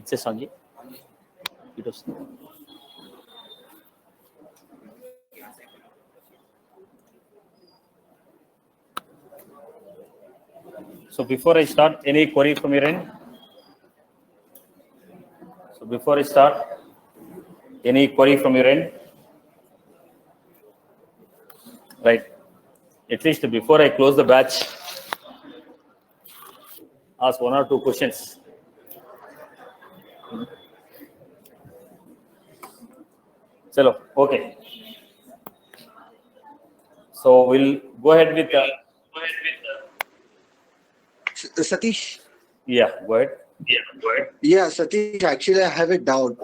access on it was. So before I start, any query from your end? So before I start, any query from your end? Right. At least before I close the batch, ask 1 or 2 questions. Chalo, okay. So we'll go ahead with Satish. Yeah, go ahead. Yeah, Satish. Actually, I have a doubt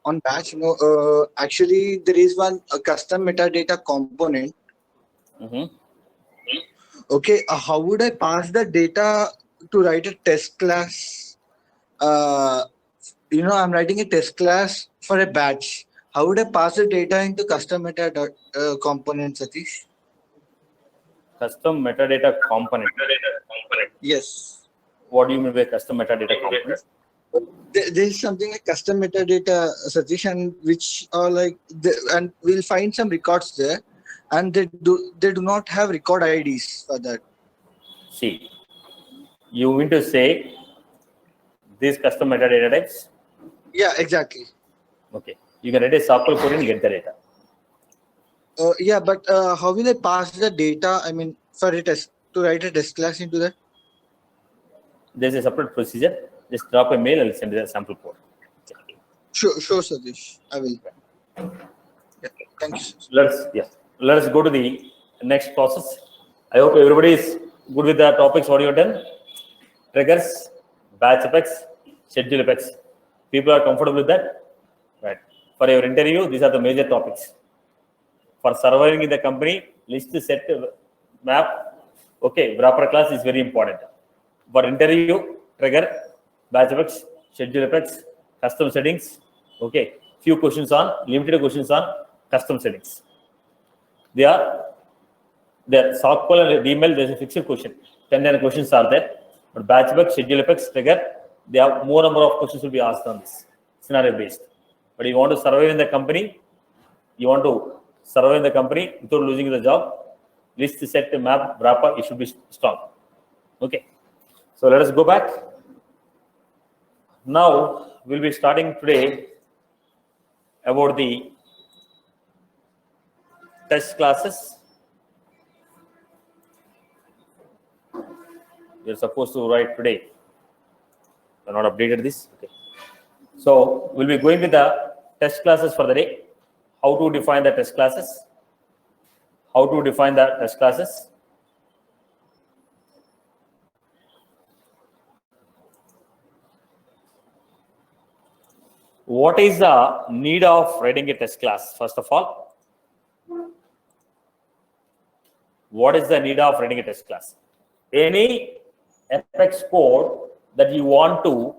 on batch. Actually, there is one custom metadata component. Okay, how would I pass the data to write a test class? I'm writing a test class for a batch. How would I pass the data into custom metadata component, Satish? Custom metadata component. Yes. What do you mean by custom metadata component? There is something like custom metadata, Satish, and which are like, and we'll find some records there, and they do not have record IDs for that. See, you mean to say these custom metadata types? Yeah, exactly. Okay, you can write a SQL query and get the data. Yeah, but how will I pass the data? I mean, for a test to write a test class into that. There's a separate procedure. Just drop a mail. I'll send you the sample code. Sure, Satish. I will. Yeah, thank you. Let's go to the next process. I hope everybody is good with the topics. What you have done? Triggers, batch effects, schedule effects. People are comfortable with that, right? For your interview, these are the major topics. For surviving in the company, list set map. Okay, wrapper class is very important. For interview, trigger, batch effects, schedule effects, custom settings. Okay, few questions on, limited questions on custom settings. They are there. SQL and email, there's a fixed question. 10 questions are there. But batch effects, schedule effects, trigger, they have more number of questions will be asked on this, scenario based. But you want to survive in the company, without losing the job, list set map wrapper, it should be strong. Okay. So let us go back. Now we'll be starting today about the test classes. You're supposed to write today. I've not updated this. Okay. So we'll be going with the test classes for the day. How to define the test classes? What is the need of writing a test class? First of all, what is the need of writing a test class? Any Apex code that you want to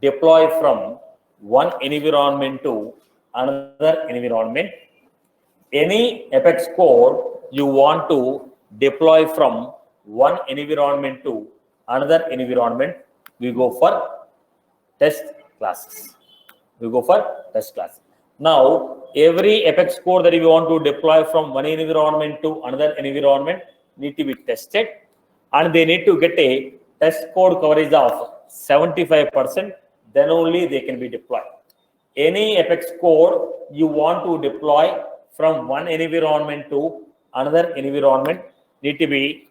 deploy from one environment to another environment, any Apex code you want to deploy from one environment to another environment, we go for test classes. Now, every Apex code that you want to deploy from one environment to another environment need to be tested, and they need to get a test code coverage of 75%. Then only they can be deployed. Any Apex code you want to deploy from one environment to another environment need to be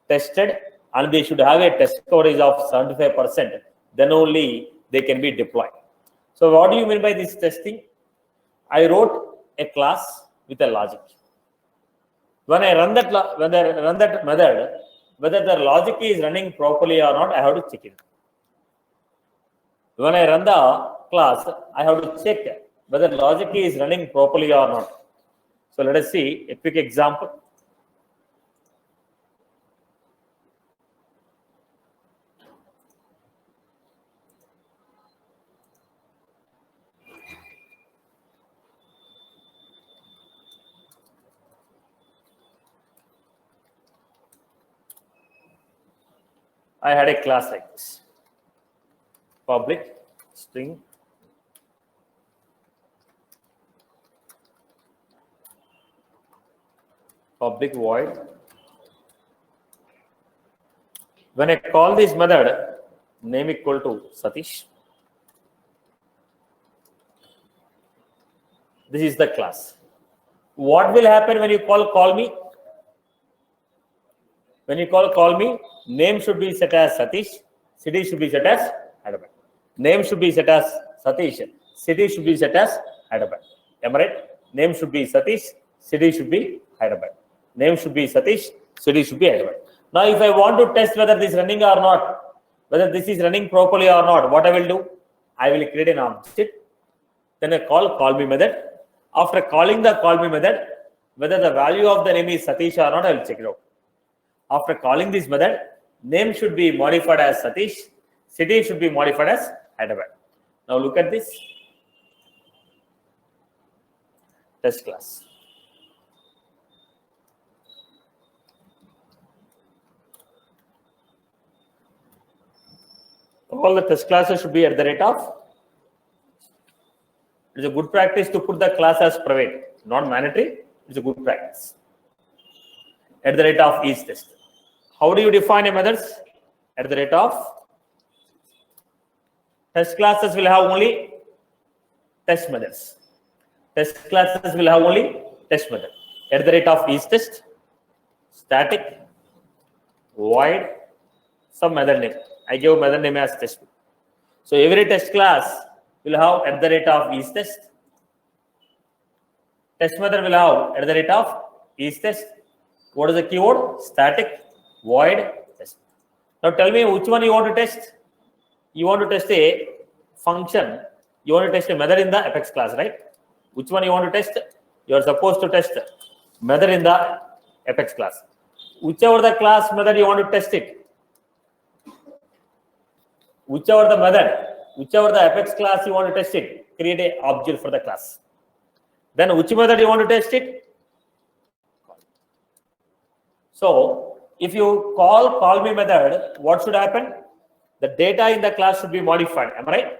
tested, and they should have a test coverage of 75%. Then only they can be deployed. So what do you mean by this testing? I wrote a class with a logic. When I run that method, whether the logic is running properly or not, I have to check it. When I run the class, I have to check whether logic is running properly or not. So let us see a quick example. I had a class like this. Public string public void. When I call this method, name equal to Satish. This is the class. What will happen when you call me? When you call me, name should be set as Satish, city should be set as Hyderabad. Name should be set as Satish, city should be set as Hyderabad. Am I right? Name should be Satish, city should be Hyderabad. Name should be Satish, city should be Hyderabad. Now, if I want to test whether this is running or not, whether this is running properly or not, what I will do? I will create an object. Then I call me method. After calling the call me method, whether the value of the name is Satish or not, I will check it out. After calling this method, name should be modified as Satish, city should be modified as Hyderabad. Now look at this test class. All the test classes should be at the rate of. It's a good practice to put the class as private, not mandatory. It's a good practice. At the rate of each test. How do you define a methods? At the rate of. Test classes will have only test methods. Test classes will have only test method. At the rate of each test, static, void, some method name. I give method name as test. So every test class will have at the rate of each test. Test method will have at the rate of each test. What is the keyword? Static, void, test. Now tell me which one you want to test. You want to test a function. You want to test a method in the Apex class, right? Which one you want to test? You are supposed to test method in the Apex class. Whichever the class method you want to test it. Whichever the method, whichever the Apex class you want to test it, create an object for the class. Then which method you want to test it? So if you call me method, what should happen? The data in the class should be modified. Am I right?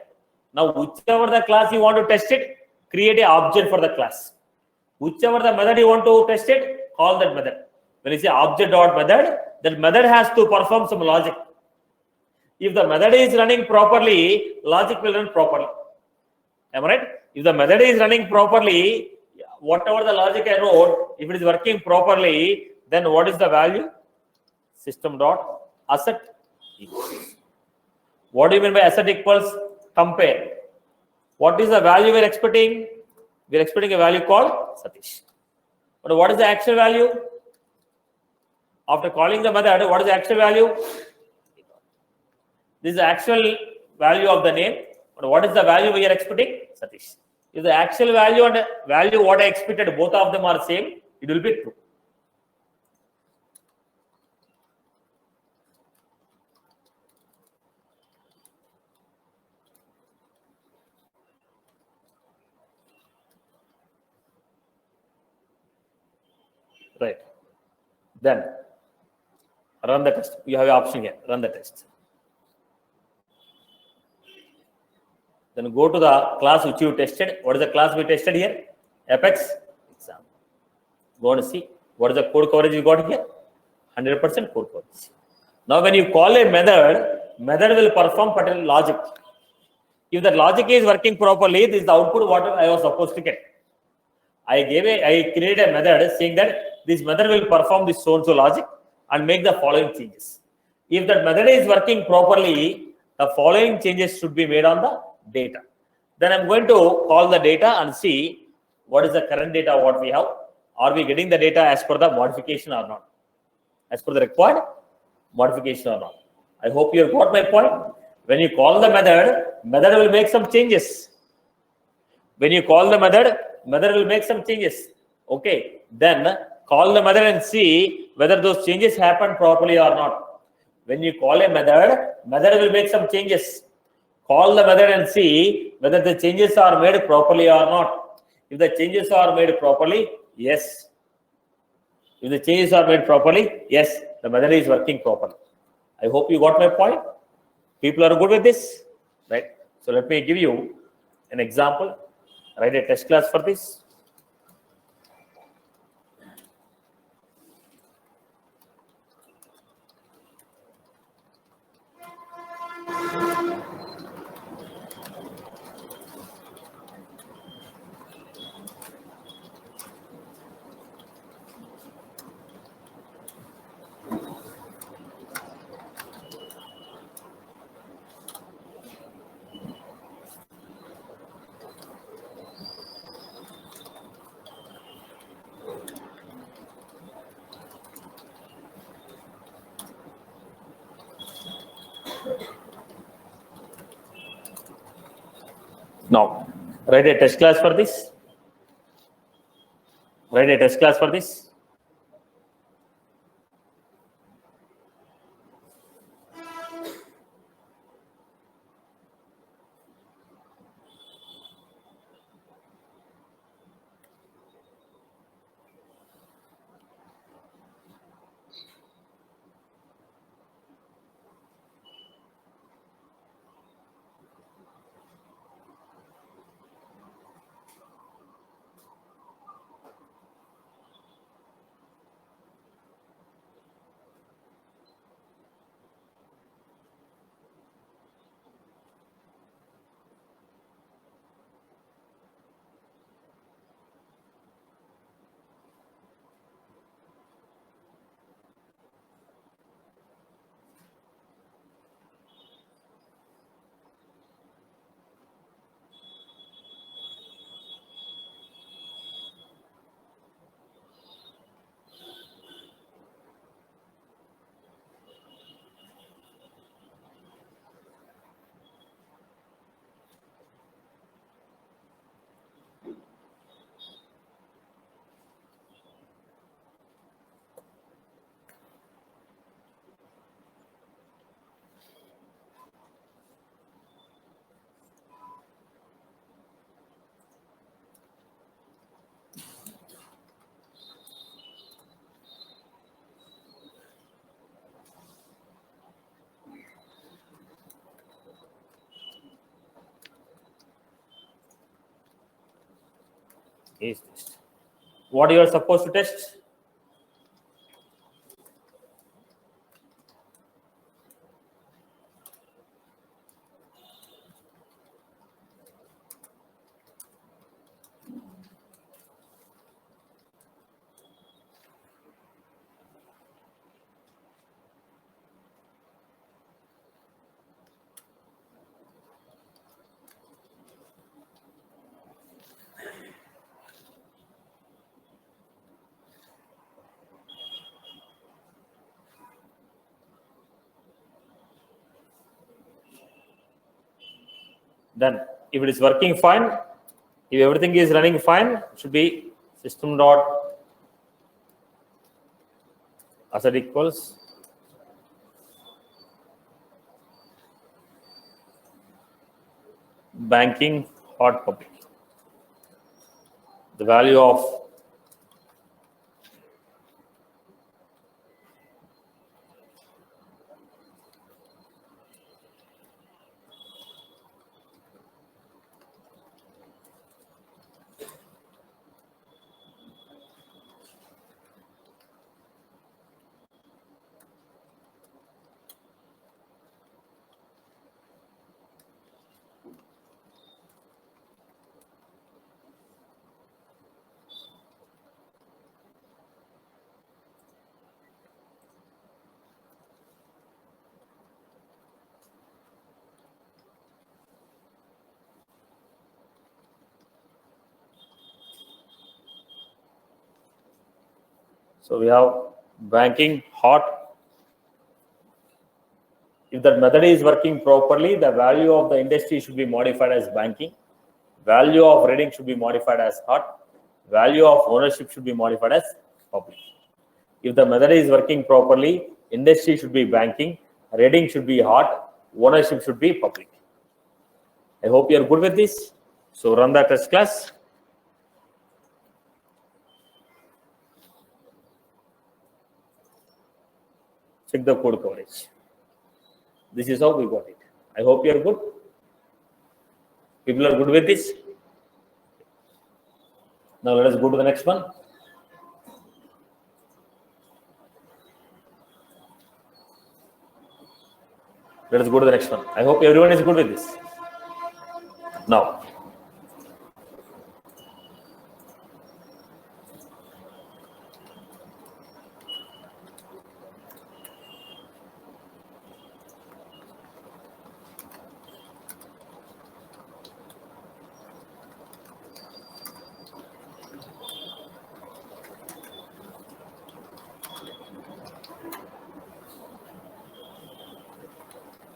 Now whichever the class you want to test it, create an object for the class. Whichever the method you want to test it, call that method. When you say object.method, that method has to perform some logic. If the method is running properly, logic will run properly. Am I right? If the method is running properly, whatever the logic I wrote, if it is working properly, then what is the value? System.asset equals. What do you mean by asset equals? Compare. What is the value we are expecting? We are expecting a value called Satish. But what is the actual value? After calling the method, what is the actual value? This is the actual value of the name. But what is the value we are expecting? Satish. If the actual value and value what I expected, both of them are same, it will be true. Right. Then run the test. You have an option here. Run the test. Then go to the class which you tested. What is the class we tested here? Apex exam. Go and see what is the code coverage you got here. 100% code coverage. Now when you call a method will perform particular logic. If the logic is working properly, this is the output what I was supposed to get. I created a method saying that this method will perform this so-and-so logic and make the following changes. If that method is working properly, the following changes should be made on the data. Then I'm going to call the data and see what is the current data what we have. Are we getting the data as per the modification or not? As per the required modification or not? I hope you have got my point. When you call the method will make some changes. When you call the method will make some changes. Okay, then call the method and see whether those changes happen properly or not. When you call a method will make some changes. Call the method and see whether the changes are made properly or not. If the changes are made properly, yes. If the changes are made properly, yes, the method is working properly. I hope you got my point. People are good with this, right? So let me give you an example. Write a test class for this. Now, write a test class for this. Write a test class for this. Is this what you are supposed to test? Then, if it is working fine, if everything is running fine, it should be system dot asset equals banking hot public. The value of so we have banking hot. If that method is working properly, the value of the industry should be modified as banking. Value of rating should be modified as hot. Value of ownership should be modified as public. If the method is working properly, industry should be banking, rating should be hot, ownership should be public. I hope you are good with this. So run the test class. Check the code coverage. This is how we got it. I hope you are good. People are good with this? Now let us go to the next one. Let us go to the next one. I hope everyone is good with this. Now,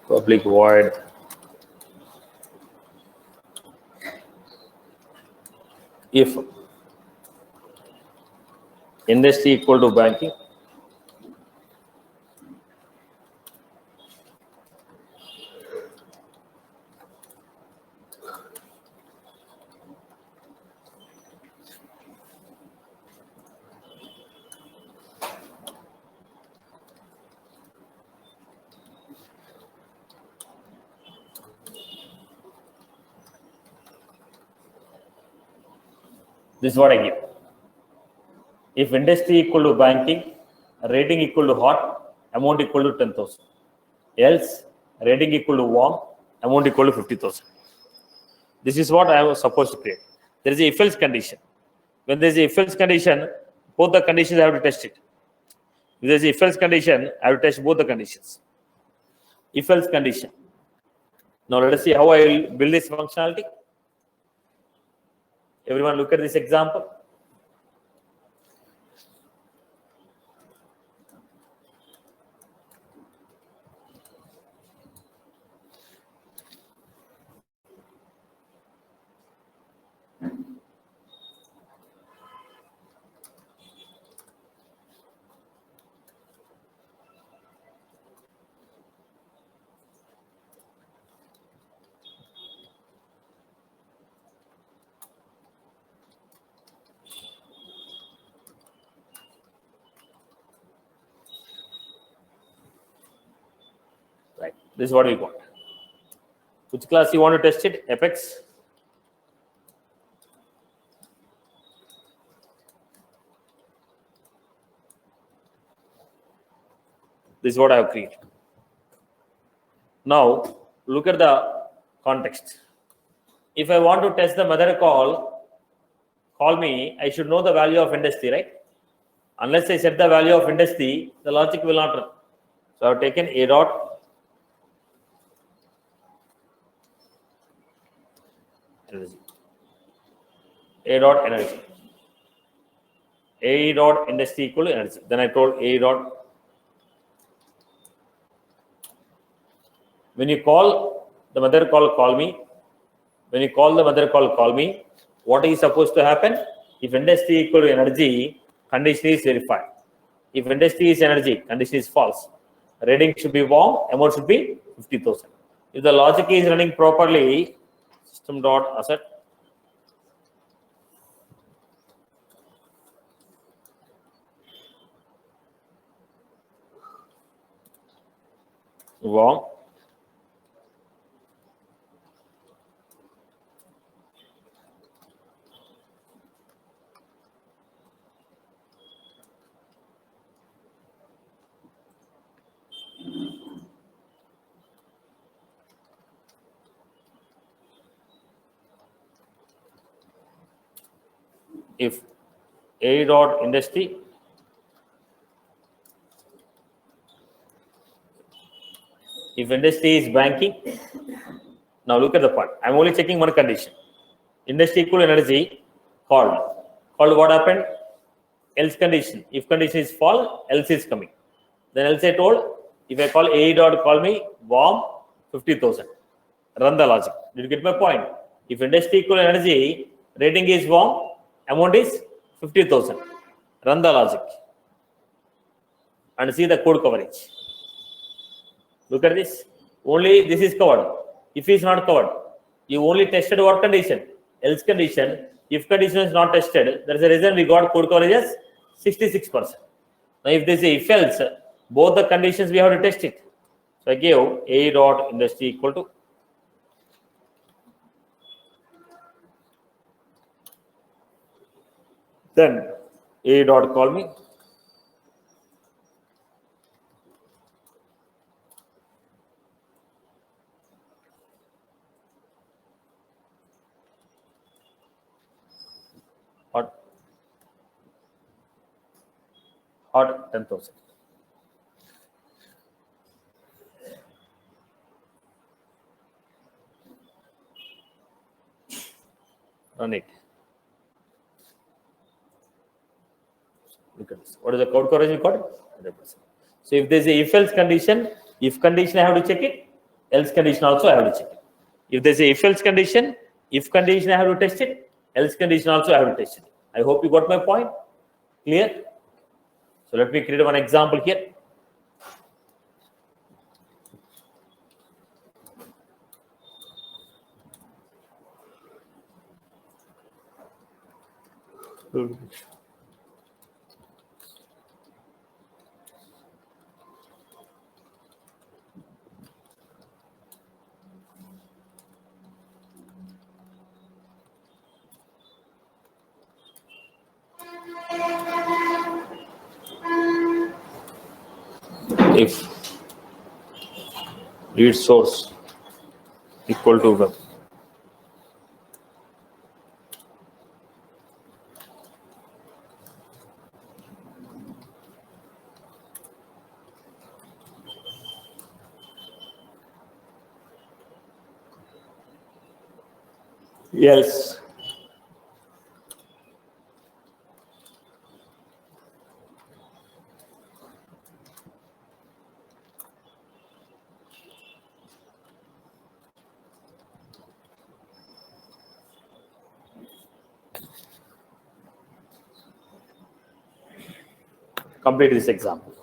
public void if industry equal to banking, this is what I give. If industry equal to banking, rating equal to hot, amount equal to 10,000. Else, rating equal to warm, amount equal to 50,000. This is what I was supposed to create. There is a if-else condition. When there is a if-else condition, both the conditions I have to test it. If there is a if-else condition, I have to test both the conditions. If-else condition. Now let us see how I will build this functionality. Everyone look at this example. Right. This is what we got. Which class you want to test it? Apex. This is what I have created. Now, look at the context. If I want to test the method call me, I should know the value of industry, right? Unless I set the value of industry, the logic will not run. So I have taken a dot energy. A dot energy. A dot industry equal to energy. Then I told A dot. When you call the method call me. When you call the method call me, what is supposed to happen? If industry equal to energy, condition is verified. If industry is energy, condition is false. Rating should be warm, amount should be 50,000. If the logic is running properly, system dot asset warm, if A dot industry if industry is banking. Now look at the part. I'm only checking one condition. Industry equal energy called. Called what happened? Else condition. If condition is false, else is coming. Then else I told, if I call A dot call me warm 50,000. Run the logic. Did you get my point? If industry equal energy, rating is warm, amount is 50,000. Run the logic. And see the code coverage. Look at this. Only this is covered. If is not covered, you only tested what condition? Else condition. If condition is not tested, there is a reason we got code coverage as 66%. Now, if they say if else, both the conditions we have to test it. So I gave A dot industry equal to Then A dot call me. Hot 10,000. Run it. Look at this. What is the code coverage record? 100%. So if there's a if-else condition, if condition I have to check it, else condition also I have to check it. If there's a if-else condition, if condition I have to test it, else condition also I have to test it. I hope you got my point. Clear? So let me create one example here. If read source equal to web. Yes. Complete this example.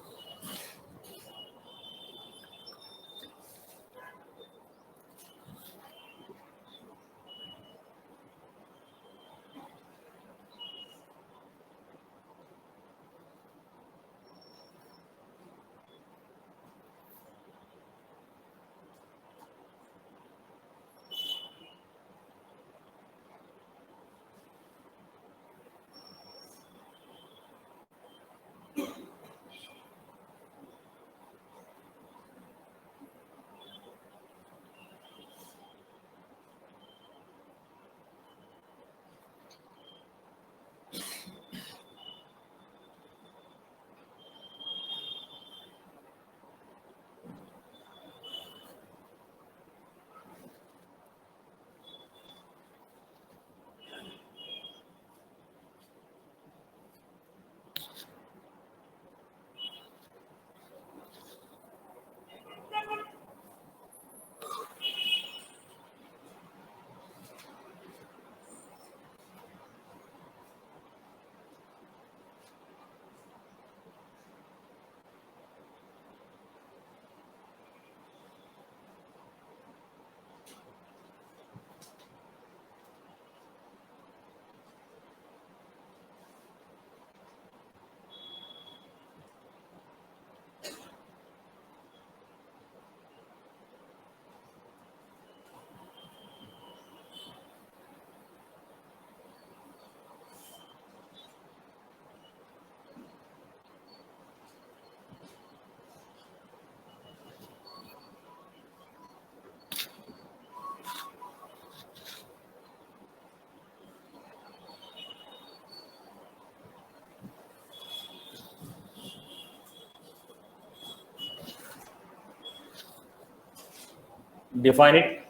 Define it.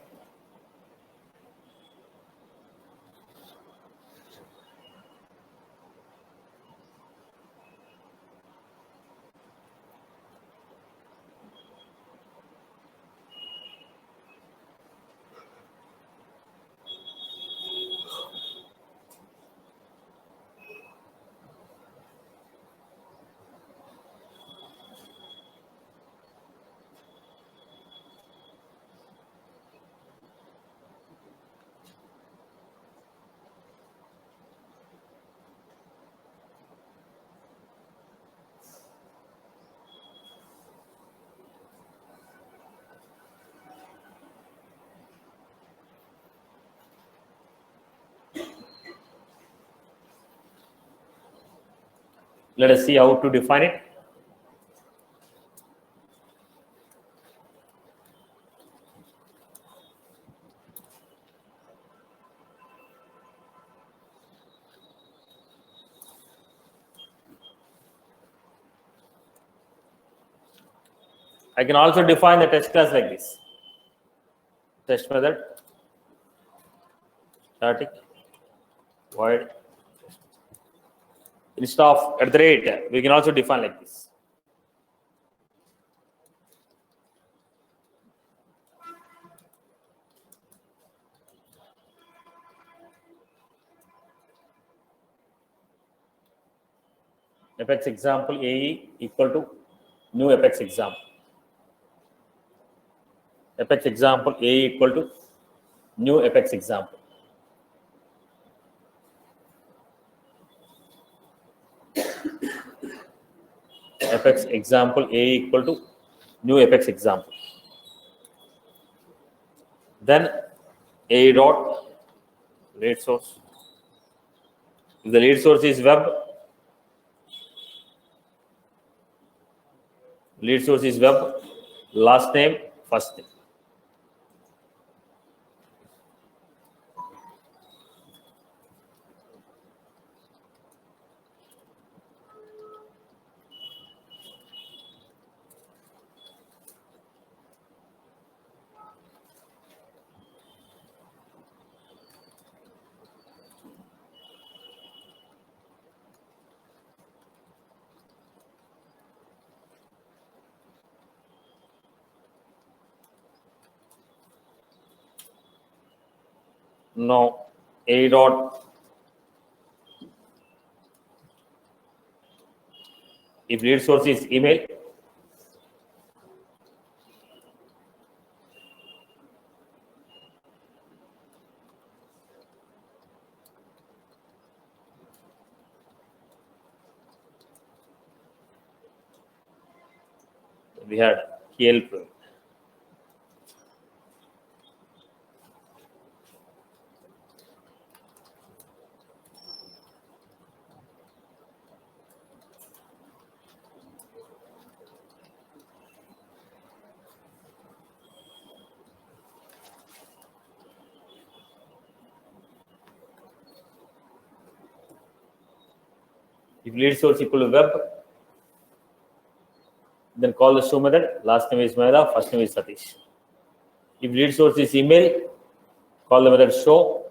Let us see how to define it. I can also define the test class like this. Test method, static, void. Instead of at the rate, we can also define like this. Apex example AE equal to new Apex example. Apex example AE equal to new Apex example. Apex example AE equal to new Apex example. Then AE dot lead source. If the lead source is web, lead source is web, last name, first name. Now A dot, if lead source is email, we had help. If lead source equal to web, then call the show method. Last name is Maida, first name is Satish. If lead source is email, call the method show.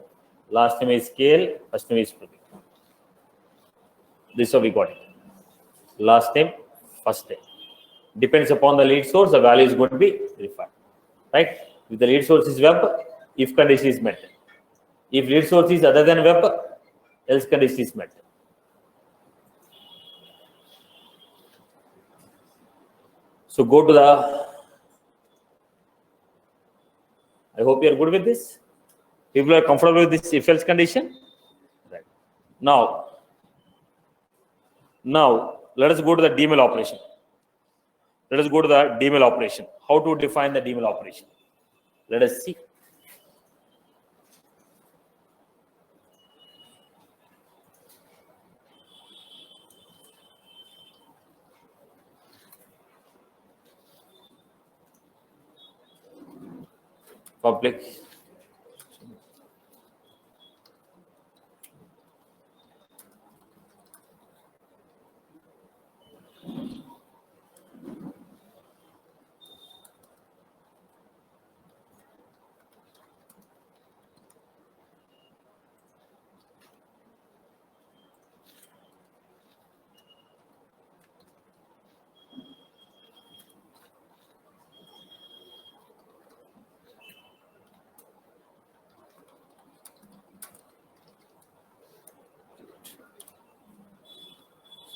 Last name is KL, first name is Pradeep. This is how we got it. Last name, first name. Depends upon the lead source, the value is going to be verified. Right? If the lead source is web, if condition is met. If lead source is other than web, else condition is met. So go to the, I hope you are good with this. People are comfortable with this if else condition. Right. Now let us go to the DML operation. Let us go to the DML operation. How to define the DML operation? Let us see. Public.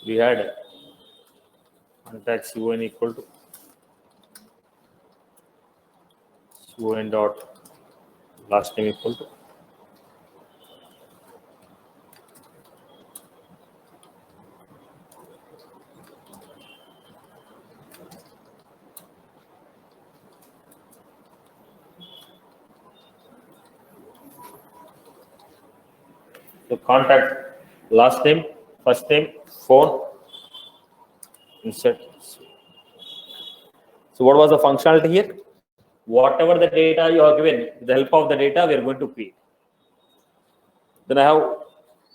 We had contact CON equal to CON dot last name equal to the contact last name, first name, phone, insert. So what was the functionality here? Whatever the data you are given, with the help of the data, we are going to create. Then I have,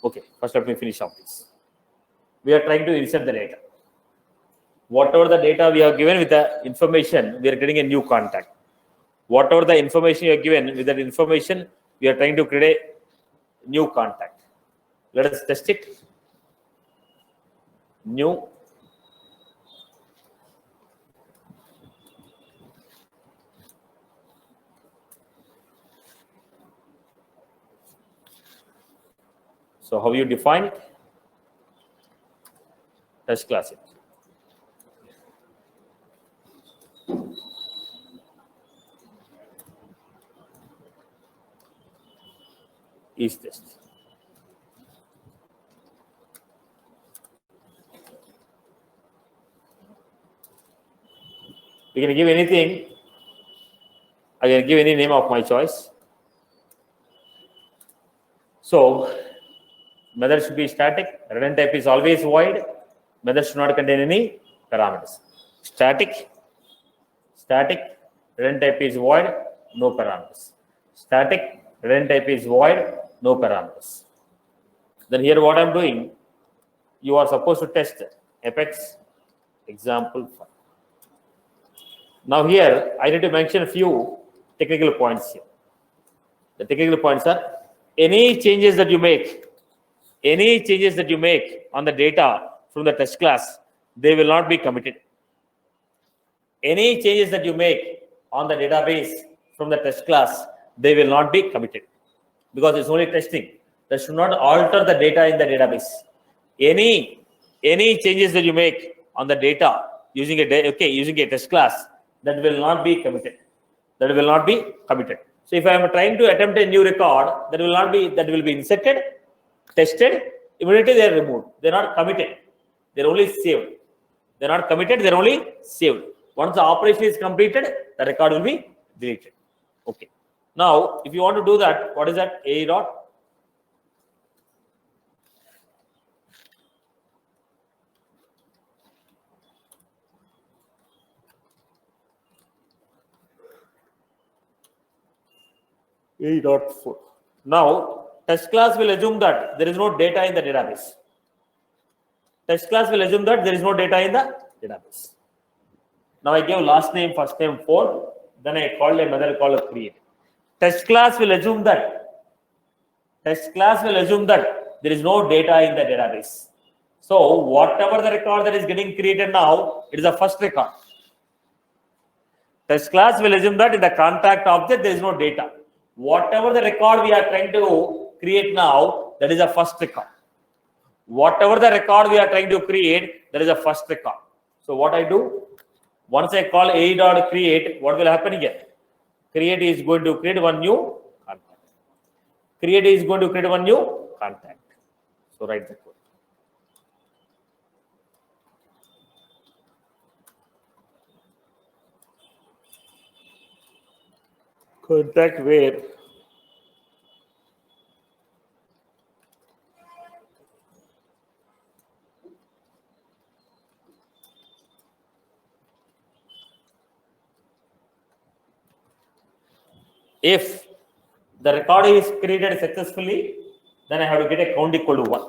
okay, first let me finish off this. We are trying to insert the data. Whatever the data we are given with the information, we are getting a new contact. Whatever the information you are given with that information, we are trying to create a new contact. Let us test it. New. So how you define it? Test class it. Is test. We can give anything. I can give any name of my choice. So method should be static. Return type is always void. Method should not contain any parameters. Static. Return type is void. No parameters. Static. Return type is void. No parameters. Then here what I'm doing, you are supposed to test Apex example 5. Now here I need to mention a few technical points here. The technical points are any changes that you make on the data from the test class, they will not be committed. Any changes that you make on the database from the test class, they will not be committed because it's only testing. That should not alter the data in the database. Any changes that you make on the data using a test class, that will not be committed. So if I am trying to attempt a new record, that will be inserted, tested, immediately they are removed. They are not committed. They are only saved. They are not committed. They are only saved. Once the operation is completed, the record will be deleted. Okay. Now, if you want to do that, what is that? A dot. A.4. Now, test class will assume that there is no data in the database. Now I gave last name, first name 4. Then I called a method called create. Test class will assume that there is no data in the database. So whatever the record that is getting created now, it is the first record. Test class will assume that in the contact object there is no data. Whatever the record we are trying to create now, that is the first record. Whatever the record we are trying to create, that is the first record. So what I do, once I call a.create, what will happen here? Create is going to create one new contact. So write the code. Contact where if the record is created successfully, then I have to get a count equal to 1.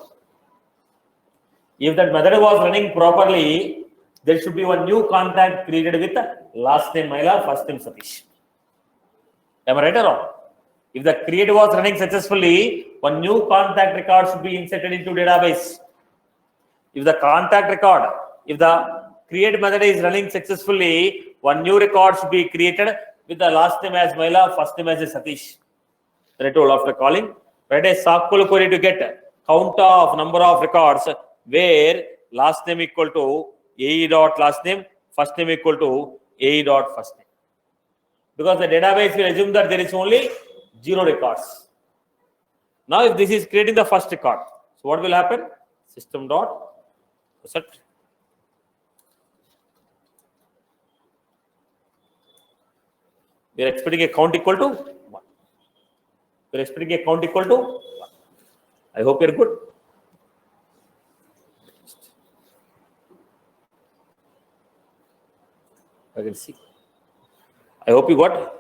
If that method was running properly, there should be one new contact created with last name Maila, first name Satish. Am I right or wrong? If the create was running successfully, one new contact record should be inserted into database. If the create method is running successfully, one new record should be created with the last name as Maila, first name as Satish. Then I told after calling, write a SQL query to get count of number of records where last name equal to AE dot last name, first name equal to AE dot first name. Because the database will assume that there is only 0 records. Now, if this is creating the first record, so what will happen? System dot set. We are expecting a count equal to 1. I hope you are good. I can see. I hope you got.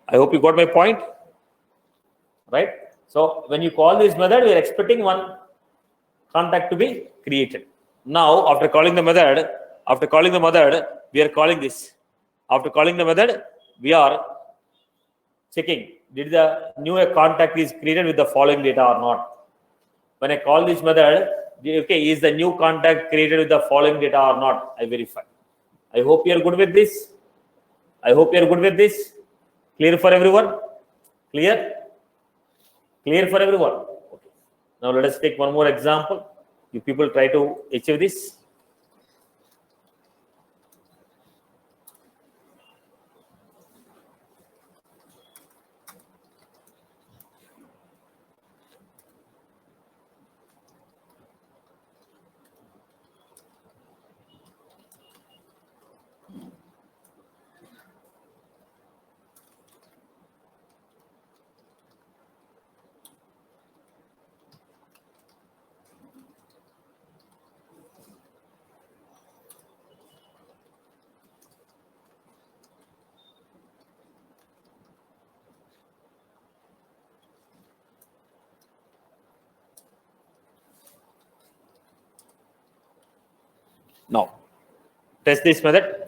I hope you got my point, right? So when you call this method, we are expecting one contact to be created. Now, after calling the method, we are calling this. After calling the method, we are checking did the new contact is created with the following data or not. When I call this method, okay, is the new contact created with the following data or not? I verify. I hope you are good with this. I hope you are good with this. Clear for everyone? Clear? Clear for everyone? Okay. Now let us take one more example. You people try to achieve this. Now, test this method.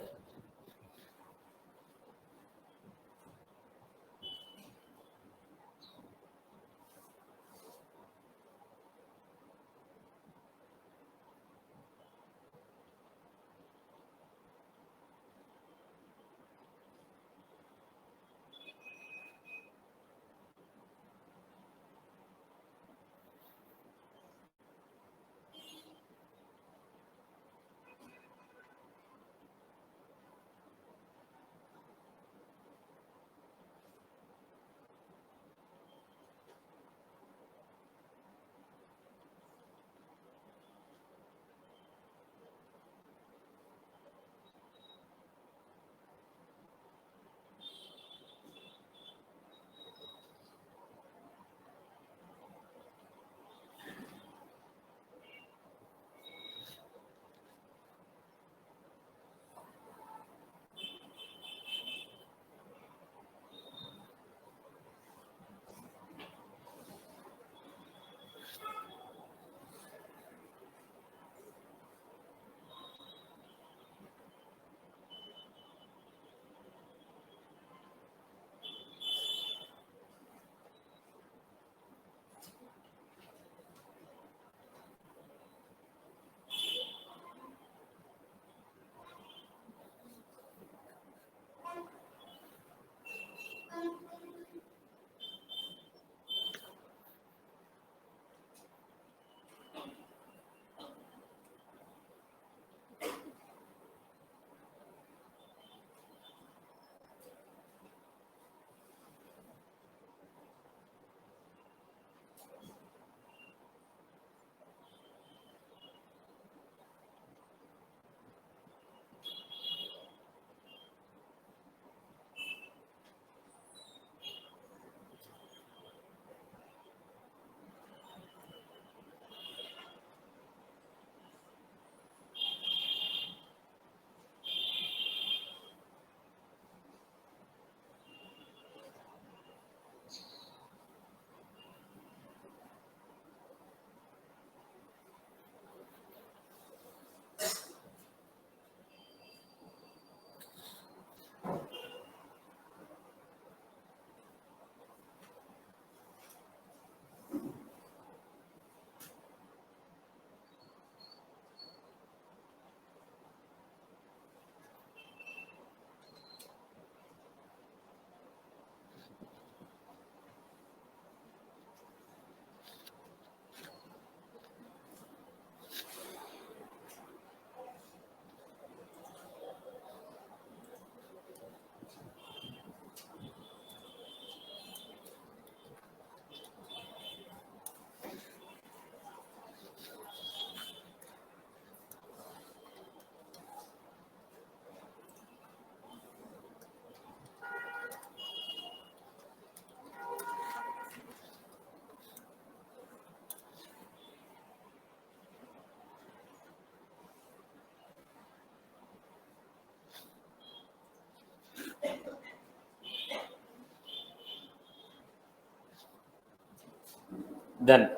Then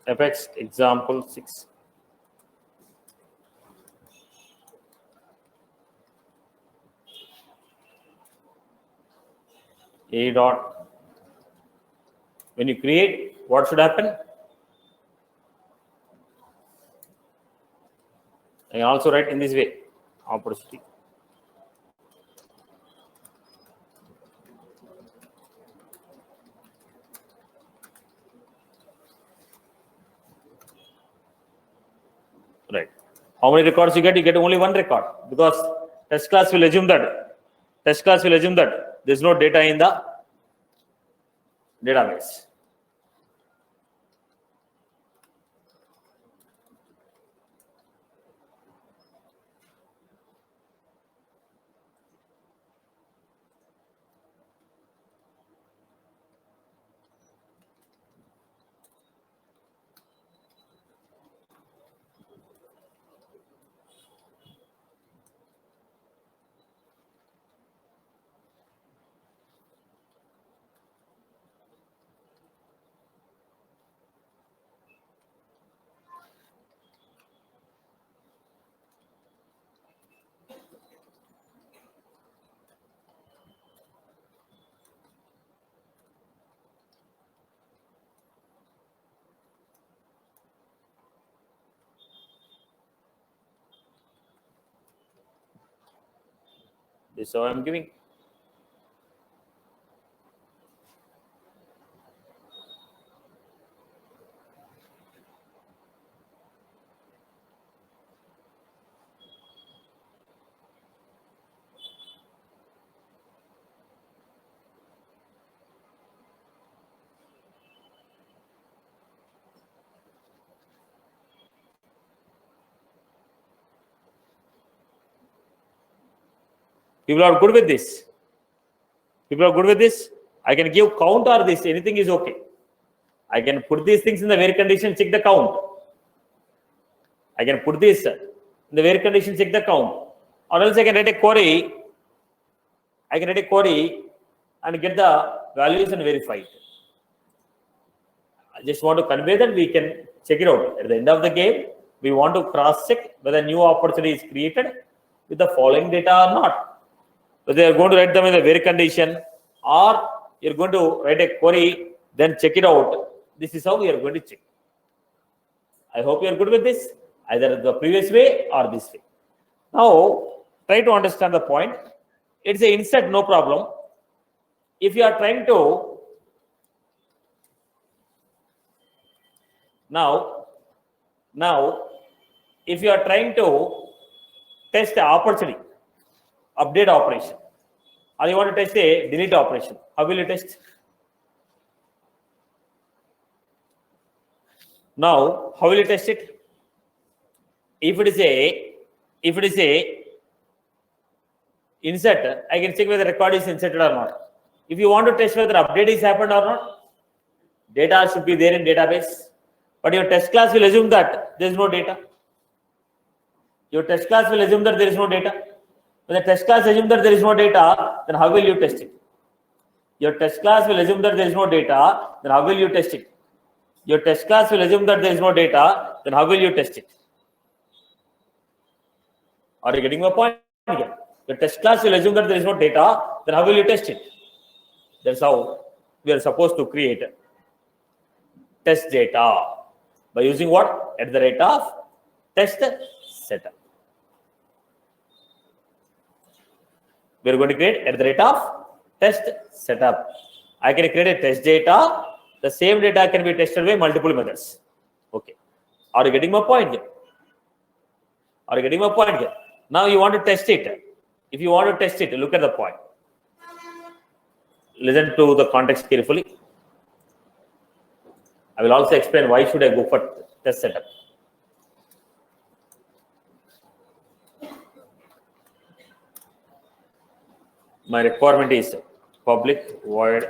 Apex example 6. A dot. When you create, what should happen? I can also write in this way. Opportunity. Right. How many records you get? You get only one record because test class will assume that there is no data in the database. This is how I am giving. People are good with this. People are good with this. I can give count or this. Anything is okay. I can put these things in the where condition, check the count. I can put this in the where condition, check the count. Or else I can write a query. I can write a query and get the values and verify it. I just want to convey that we can check it out. At the end of the game, we want to cross check whether new opportunity is created with the following data or not. Whether you are going to write them in the where condition or you're going to write a query, then check it out. This is how we are going to check. I hope you are good with this, either the previous way or this way. Now, try to understand the point. It's a insert, no problem. If you are trying to now, if you are trying to test the opportunity, update operation, or you want to test a delete operation, how will you test? Now, how will you test it? If it is a insert, I can check whether the record is inserted or not. If you want to test whether update is happened or not, data should be there in database. But your test class will assume that there is no data. Your test class will assume that there is no data. When the test class assumes that there is no data, then how will you test it? Your test class will assume that there is no data, then how will you test it? Your test class will assume that there is no data, then how will you test it? Are you getting my point here? Your test class will assume that there is no data, then how will you test it? That's how we are supposed to create test data. By using what? At the rate of test setup. We are going to create at the rate of test setup. I can create a test data. The same data can be tested by multiple methods. Okay. Are you getting my point here? Are you getting my point here? Now you want to test it. If you want to test it, look at the point. Listen to the context carefully. I will also explain why should I go for test setup. My requirement is public void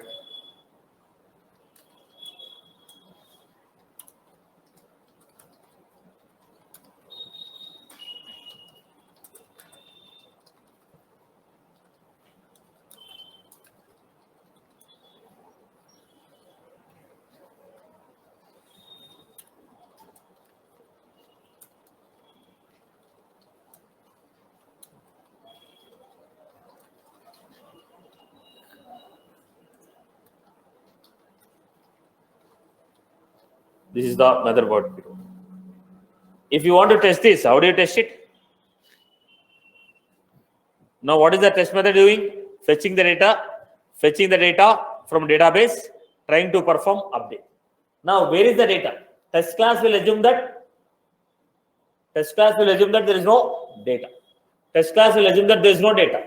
This is the motherboard payload. If you want to test this, how do you test it? Now, what is the test method doing? Fetching the data from database, trying to perform update. Now, where is the data? Test class will assume that there is no data. Test class will assume that there is no data.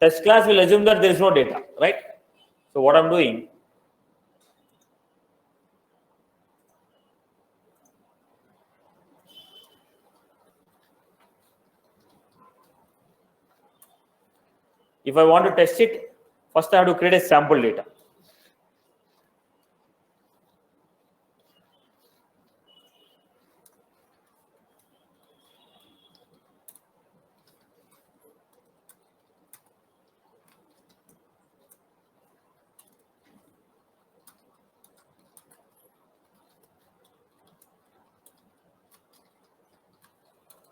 Test class will assume that there is no data, right? So what I'm doing, if I want to test it, first I have to create a sample data.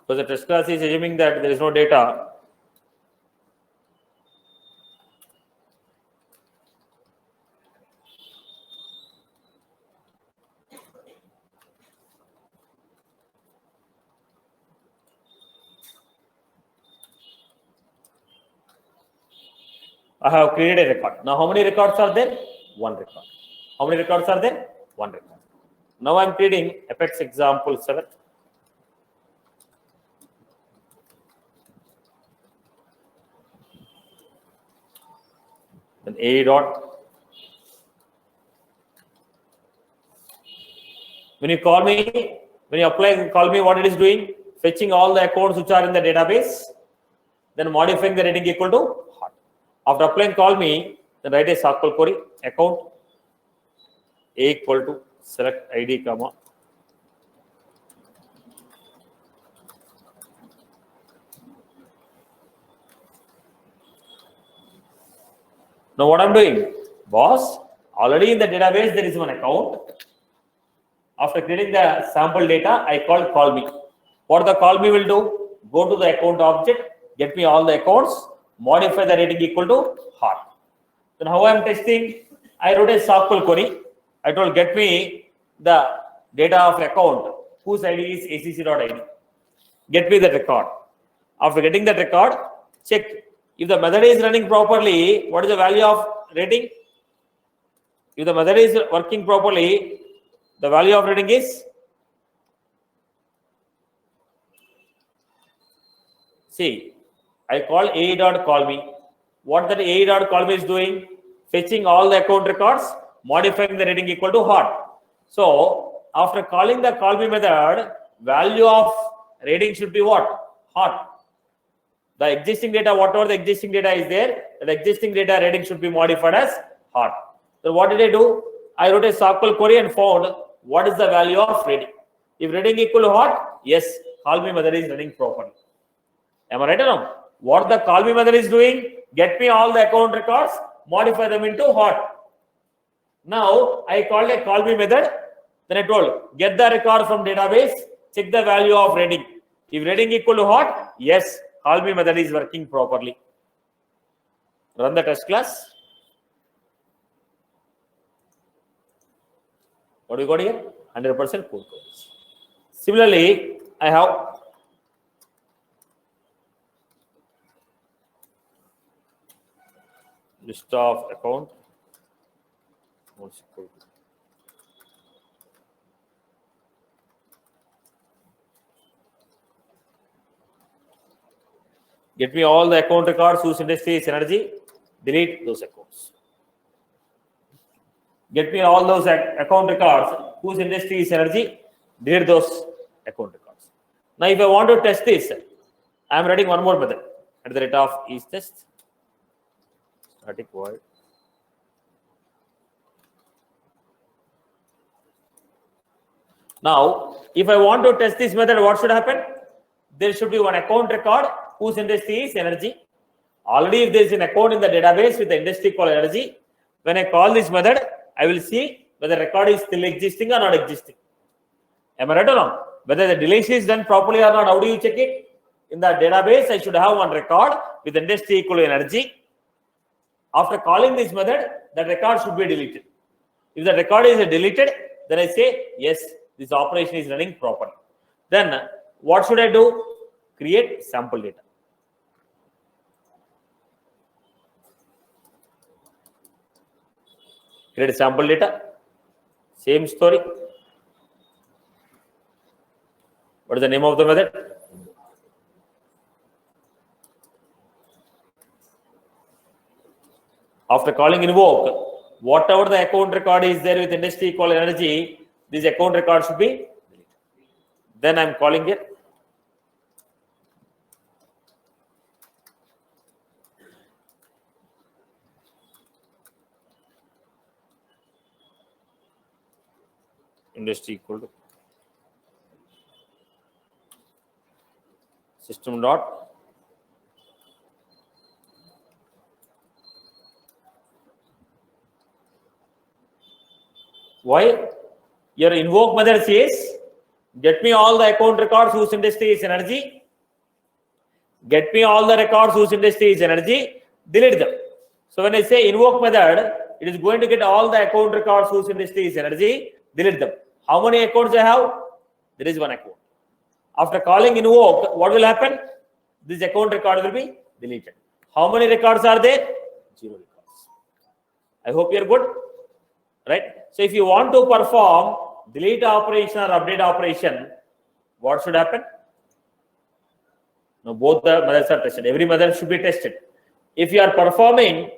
Because the test class is assuming that there is no data. I have created a record. Now, how many records are there? One record. How many records are there? One record. Now, I'm creating Apex example 7. Then A dot. When you call me, when you apply, call me, what it is doing? Fetching all the accounts which are in the database, then modifying the rating equal to hot. After applying call me, then write a SQL query, account A equal to select ID, comma. Now what I'm doing, boss, already in the database there is one account. After creating the sample data, I call me. What the call me will do? Go to the account object, get me all the accounts, modify the rating equal to hot. Then how I am testing? I wrote a SQL query. I told get me the data of account whose ID is acc.id. Get me the record. After getting that record, check if the method is running properly. What is the value of rating? If the method is working properly, the value of rating is, see, I call A dot call me. What that A dot call me is doing? Fetching all the account records, modifying the rating equal to hot. So after calling the call me method, value of rating should be what? Hot. The existing data, whatever the existing data is there, the existing data rating should be modified as hot. So what did I do? I wrote a SQL query and found what is the value of rating. If rating equal to hot, yes, call me method is running properly. Am I right or no? What the call me method is doing? Get me all the account records, modify them into hot. Now I called a call me method. Then I told get the record from database, check the value of rating. If rating equal to hot, yes, call me method is working properly. Run the test class. What do you got here? 100% code coverage. Similarly, I have list of account. Get me all the account records whose industry is energy. Delete those accounts. Get me all those account records whose industry is energy. Delete those account records. Now, if I want to test this, I am writing one more method at the rate of each test. Static void. Now, if I want to test this method, what should happen? There should be one account record whose industry is energy. Already, if there is an account in the database with the industry called energy, when I call this method, I will see whether record is still existing or not existing. Am I right or not? Whether the deletion is done properly or not, how do you check it? In the database, I should have one record with industry equal to energy. After calling this method, that record should be deleted. If the record is deleted, then I say, yes, this operation is running properly. Then what should I do? Create sample data. Create sample data. Same story. What is the name of the method? After calling invoke, whatever the account record is there with industry equal energy, this account record should be deleted. Then I'm calling it industry equal to system dot why your invoke method says get me all the account records whose industry is energy, get me all the records whose industry is energy, delete them. So when I say invoke method, it is going to get all the account records whose industry is energy, delete them. How many accounts I have? There is one account. After calling invoke, what will happen? This account record will be deleted. How many records are there? 0 records. I hope you are good, right? So if you want to perform delete operation or update operation, what should happen? Now both the methods are tested. Every method should be tested. If you are performing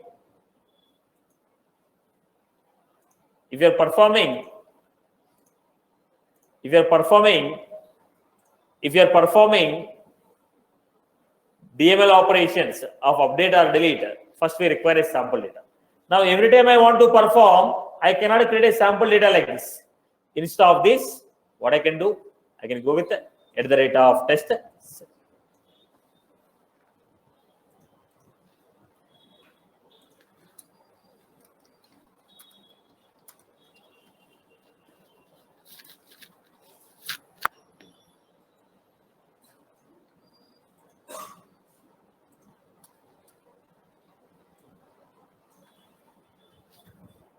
DML operations of update or delete, first we require a sample data. Now every time I want to perform, I cannot create a sample data like this. Instead of this, what I can do? I can go with at the rate of test.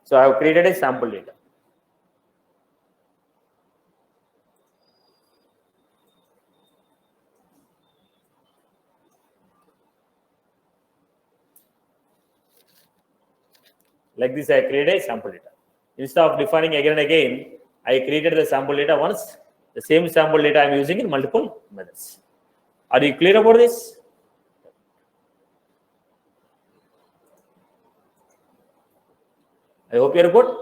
So I have created a sample data. Like this, I created a sample data. Instead of defining again and again, I created the sample data once. The same sample data I am using in multiple methods. Are you clear about this? I hope you are good.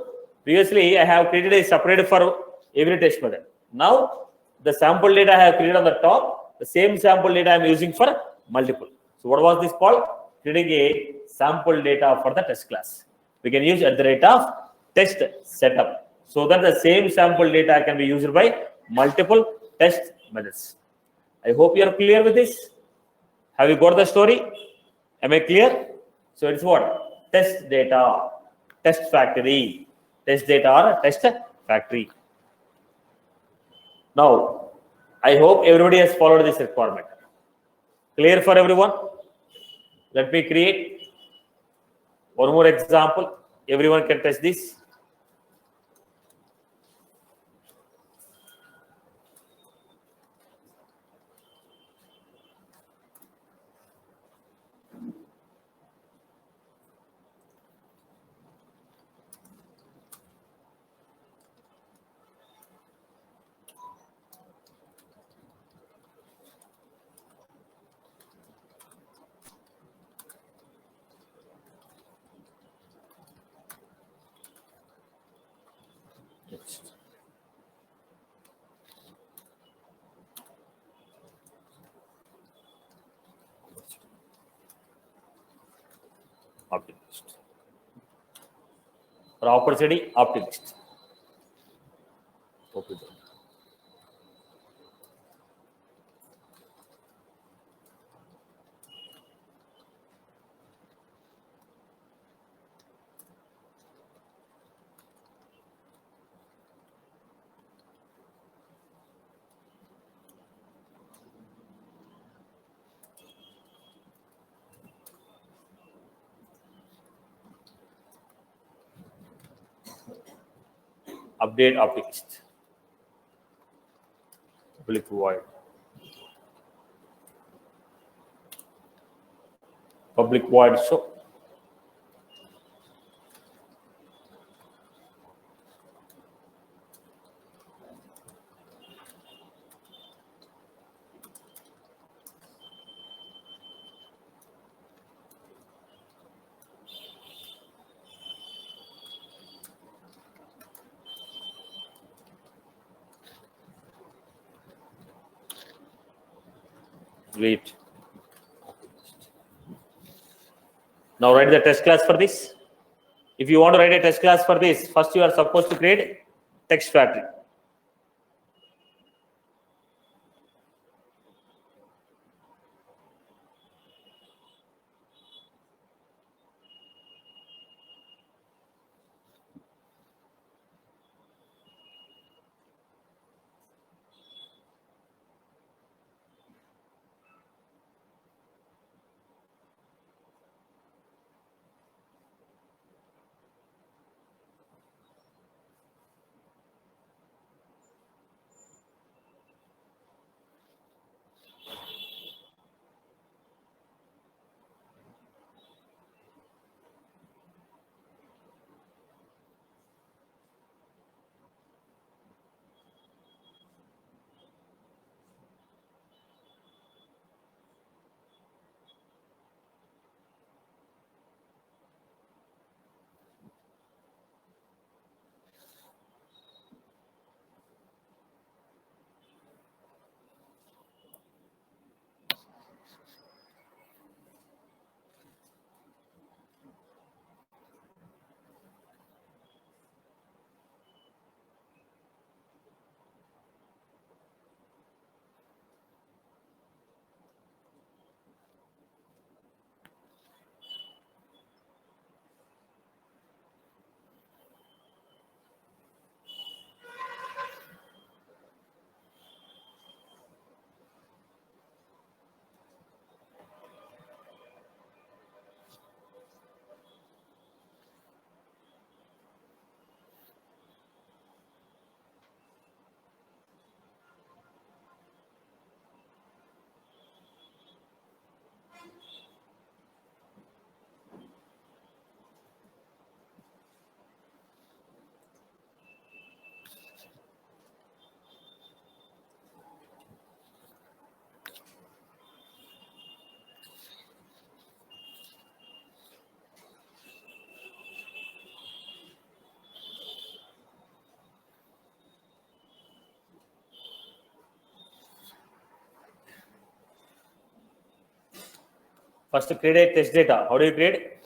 Previously, I have created a separate for every test method. Now, the sample data I have created on the top, the same sample data I am using for multiple. So, what was this called? Creating a sample data for the test class. We can use at the rate of test setup, so that the same sample data can be used by multiple test methods. I hope you are clear with this. Have you got the story? Am I clear? So, it's what? Test data. Test factory, test data or test factory. Now, I hope everybody has followed this requirement. Clear for everyone? Let me create one more example. Everyone can test this. Optimist. Property optimist. Okay. Update optimist. public void. Public void show. Wait. Now write the test class for this. If you want to write a test class for this, first you are supposed to create text factory. First create a test data. How do you create?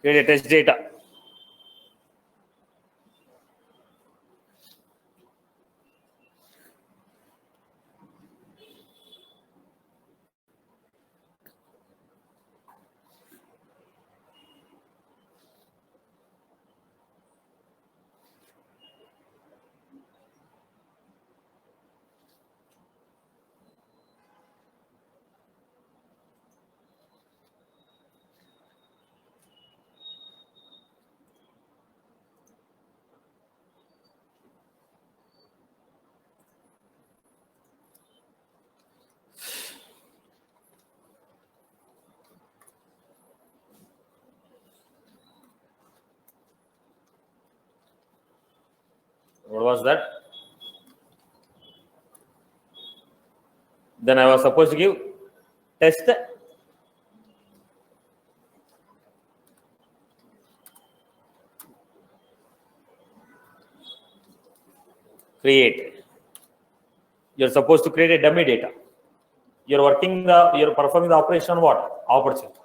Create a test data. What was that? Then I was supposed to give test create. You're supposed to create a dummy data. You're performing the operation on what? Opportunity.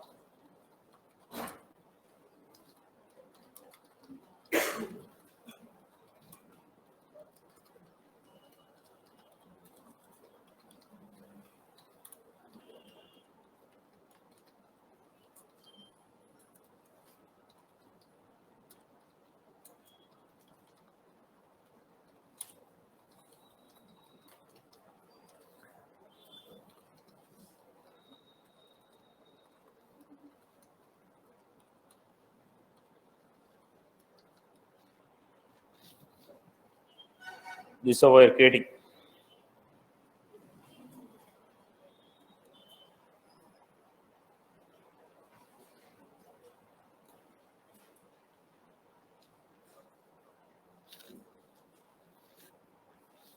This is how you're creating.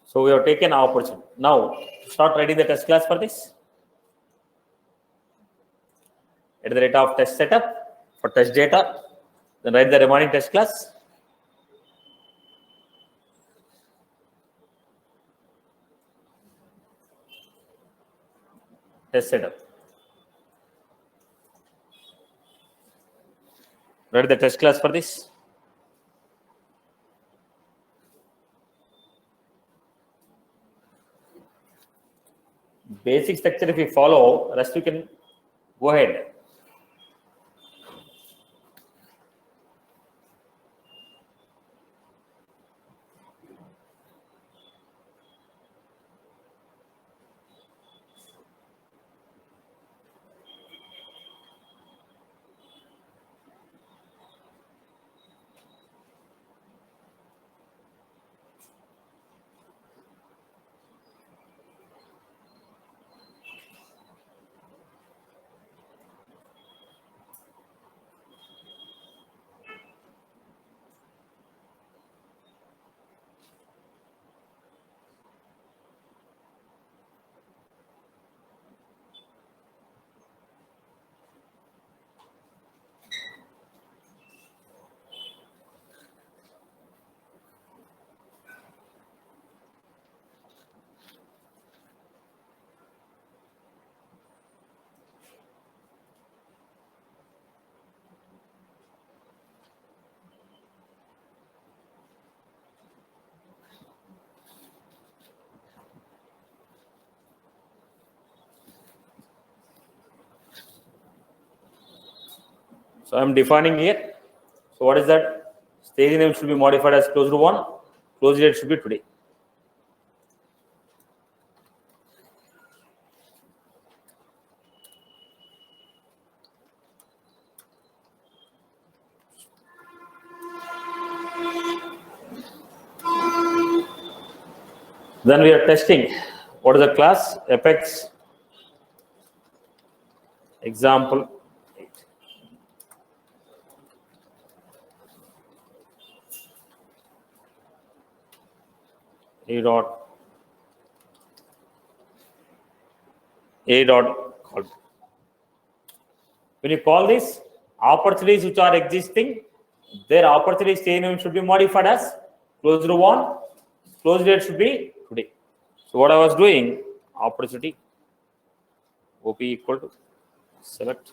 So we have taken our opportunity. Now start writing the test class for this. At the rate of test setup for test data, then write the remaining test class. Test setup. Write the test class for this. Basic structure if you follow, rest you can go ahead. So I'm defining here. So what is that? Stage name should be modified as closed one. Close date should be today. Then we are testing. What is the class? Apex example 8. A dot call. When you call this, opportunities which are existing, their opportunity stage name should be modified as closed one. Close date should be today. So what I was doing, opportunity OP equal to select,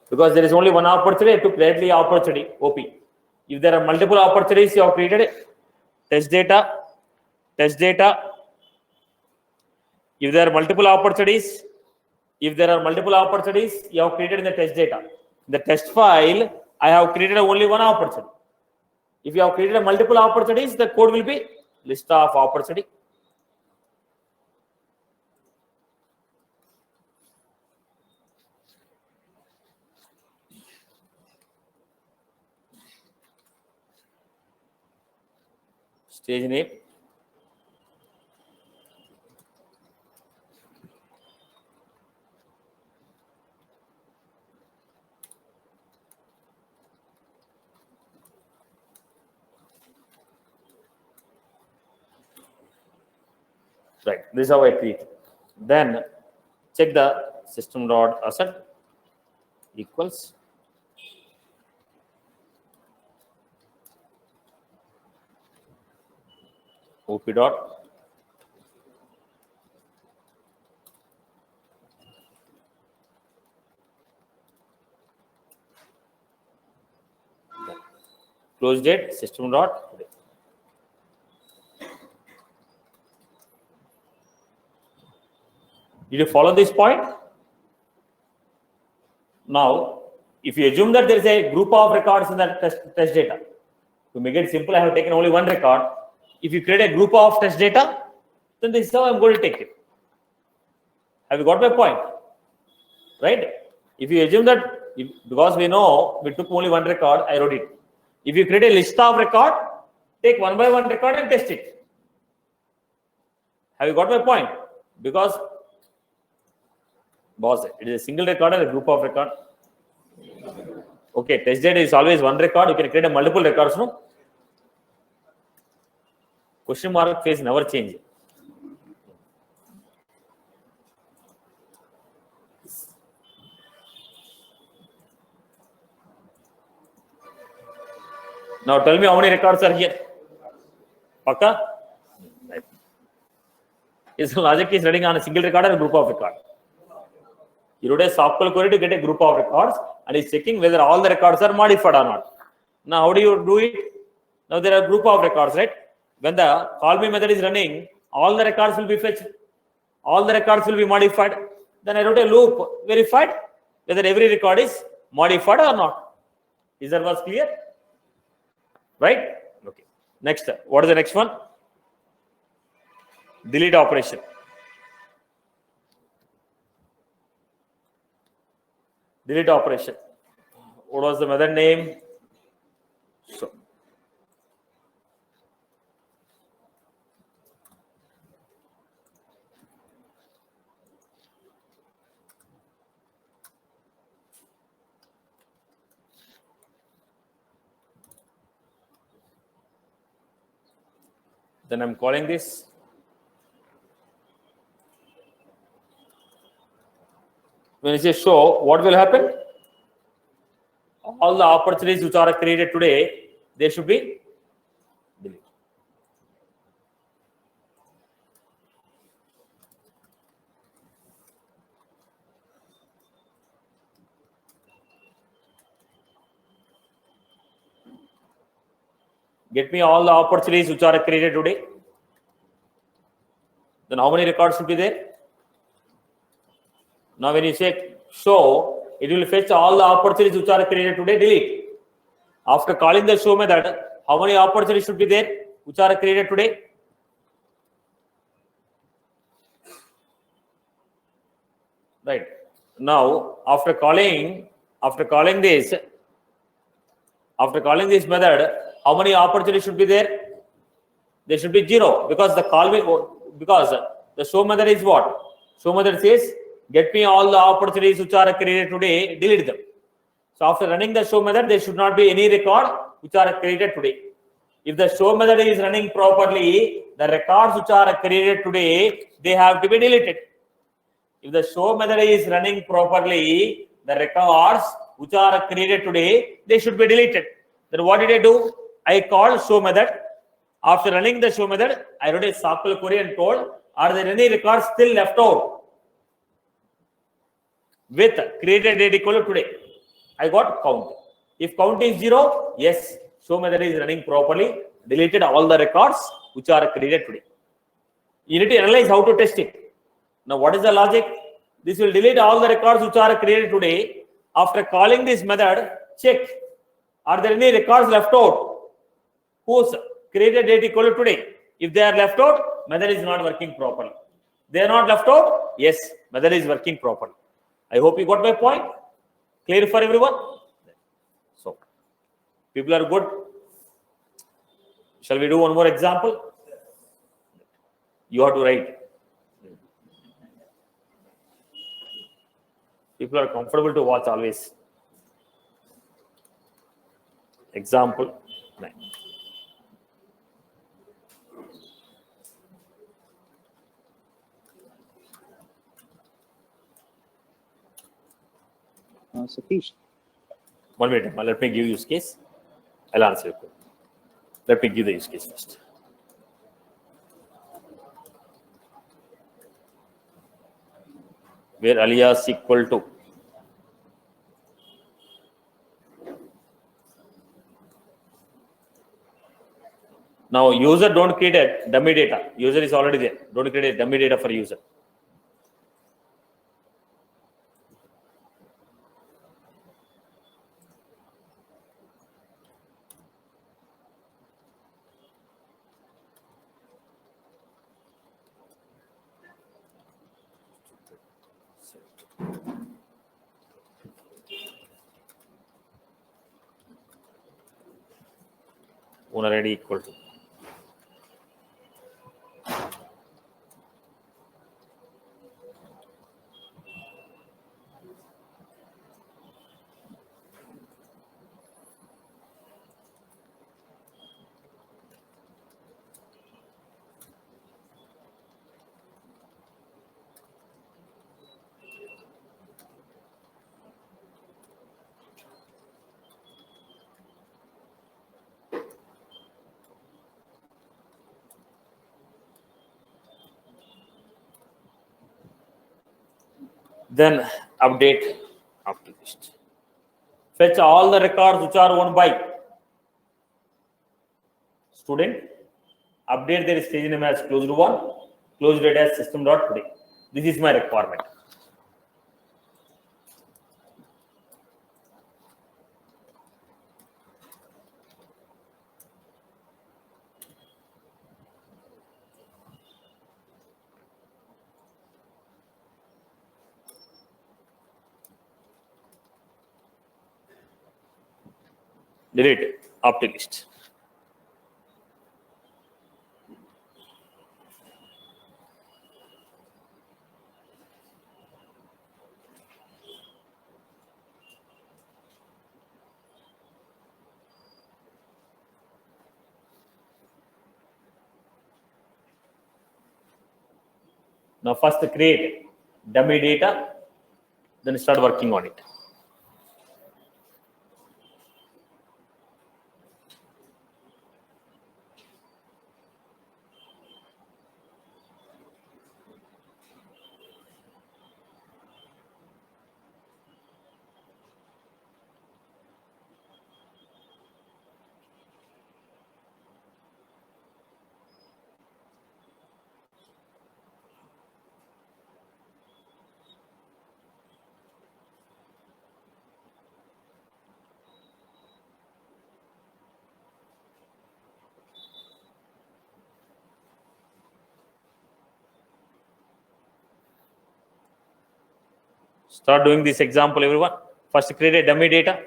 because there is only one opportunity, I took directly opportunity OP. If there are multiple opportunities, you have created test data. If there are multiple opportunities, you have created in the test data. In the test file, I have created only one opportunity. If you have created multiple opportunities, the code will be list of opportunity. Stage name. Right. This is how I treat. Then check the system dot asset equals OP dot close date system dot today. Did you follow this point? Now, if you assume that there is a group of records in the test data, to make it simple, I have taken only one record. If you create a group of test data, then this is how I'm going to take it. Have you got my point? Right? If you assume that, because we know we took only one record, I wrote it. If you create a list of record, take one by one record and test it. Have you got my point? Because, boss, it is a single record and a group of record. Okay, test data is always one record. You can create a multiple records, no? Question mark phase never change. Now tell me how many records are here. Pakka? Right. This logic is running on a single record or a group of records. You wrote a SQL query to get a group of records and is checking whether all the records are modified or not. Now how do you do it? Now there are a group of records, right? When the call me method is running, all the records will be fetched. All the records will be modified. Then I wrote a loop, verified whether every record is modified or not. Is that was clear? Right? Okay. Next, what is the next one? Delete operation. Delete operation. What was the method name? So, then I'm calling this. When you say show, what will happen? All the opportunities which are created today, they should be deleted. Get me all the opportunities which are created today. Then how many records should be there? Now when you say show, it will fetch all the opportunities which are created today, delete. After calling the show method, how many opportunities should be there which are created today? Right. Now after calling this method, how many opportunities should be there? There should be 0 because the show method is what? Show method says get me all the opportunities which are created today, delete them. So after running the show method, there should not be any record which are created today. If the show method is running properly, the records which are created today, they have to be deleted. If the show method is running properly, the records which are created today, they should be deleted. Then what did I do? I called show method. After running the show method, I wrote a SQL query and told, are there any records still left out with created date equal to today? I got count. If count is 0, yes, show method is running properly, deleted all the records which are created today. You need to analyze how to test it. Now, what is the logic? This will delete all the records which are created today. After calling this method, check, are there any records left out whose created date equal to today? If they are left out, method is not working properly. They are not left out, yes, method is working properly. I hope you got my point. Clear for everyone? So, people are good. Shall we do one more example? You have to write. People are comfortable to watch always. Example 9. Satish. 1 minute. Let me give use case. I'll answer you. Let me give the use case first. Where alias equal to now user don't create a dummy data. User is already there. Don't create a dummy data for user. Owner ID equal to then update after list. Fetch all the records which are owned by student. Update their stage name as closed one, closed date as system.today. This is my requirement. Delete after list. Now first create dummy data, then start working on it. Start doing this example, everyone. First create a dummy data.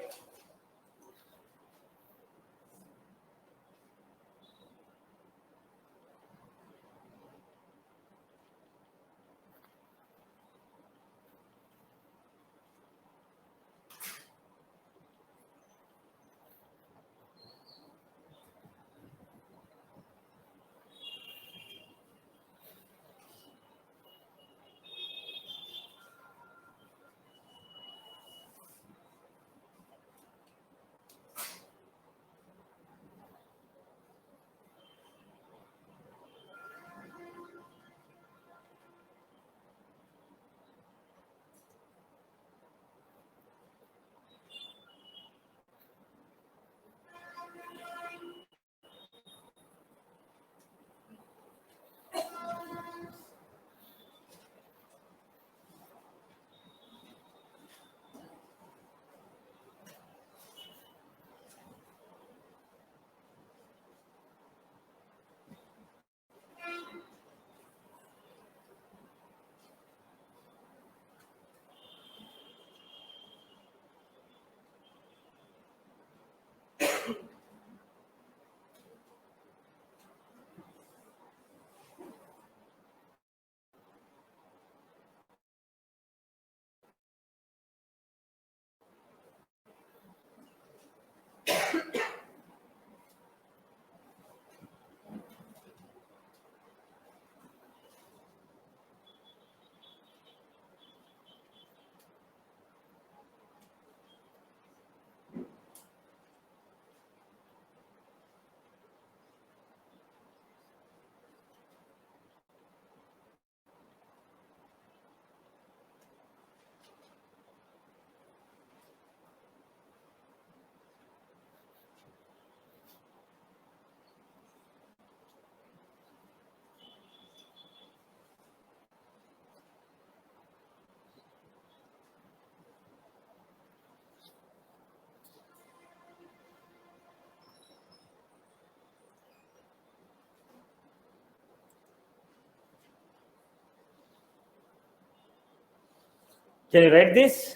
Can you write this?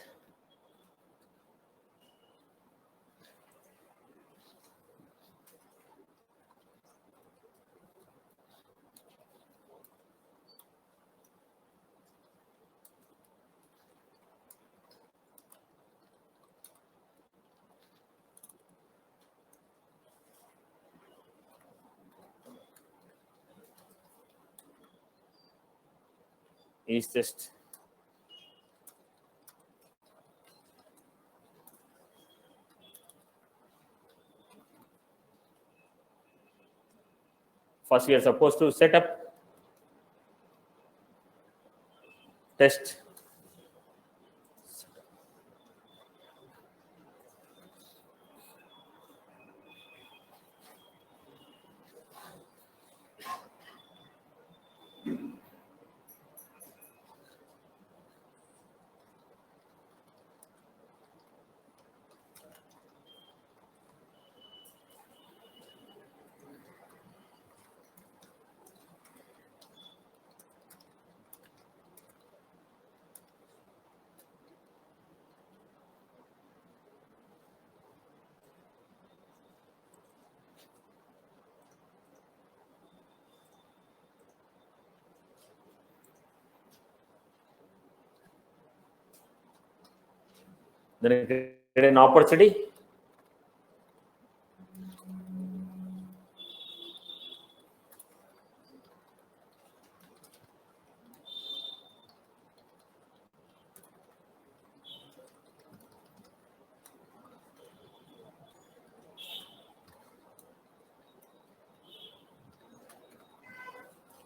Is test. First, we are supposed to set up test. Then I create an opportunity.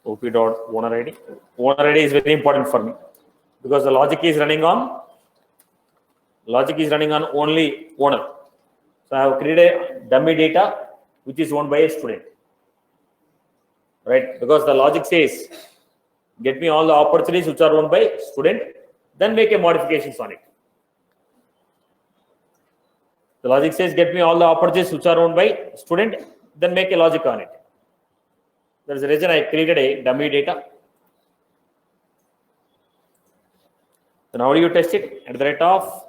OP dot owner ID. Owner ID is very important for me because the logic is running on only owner. So I have created a dummy data which is owned by a student, right? Because the logic says, get me all the opportunities which are owned by student, then make a modifications on it. The logic says, get me all the opportunities which are owned by student, then make a logic on it. There is a reason I created a dummy data. So now you test it at the rate of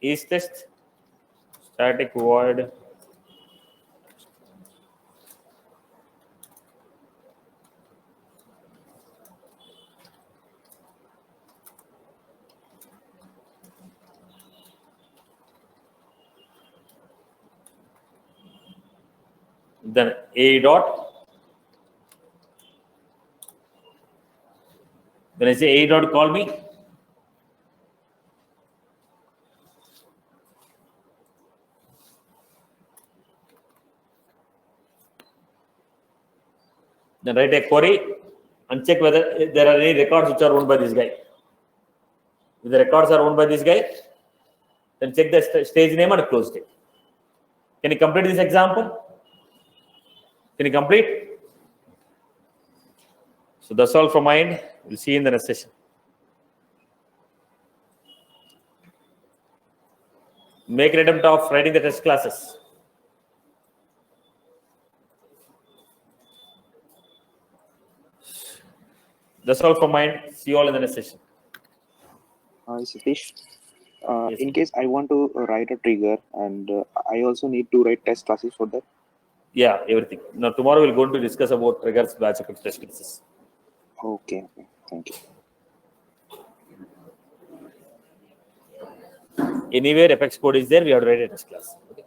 is test static void then a dot. When I say a dot, call me. Then write a query and check whether there are any records which are owned by this guy. If the records are owned by this guy, then check the stage name and close it. Can you complete this example? Can you complete? So that's all from my end. We'll see you in the next session. Make an attempt of writing the test classes. That's all from my end. See you all in the next session. Satish, Yes. in case I want to write a trigger and I also need to write test classes for that. Yeah, everything. Now tomorrow we're going to discuss about triggers, batch effects, test cases. Okay, thank you. Anywhere Apex code is there, we have to write a test class. Okay.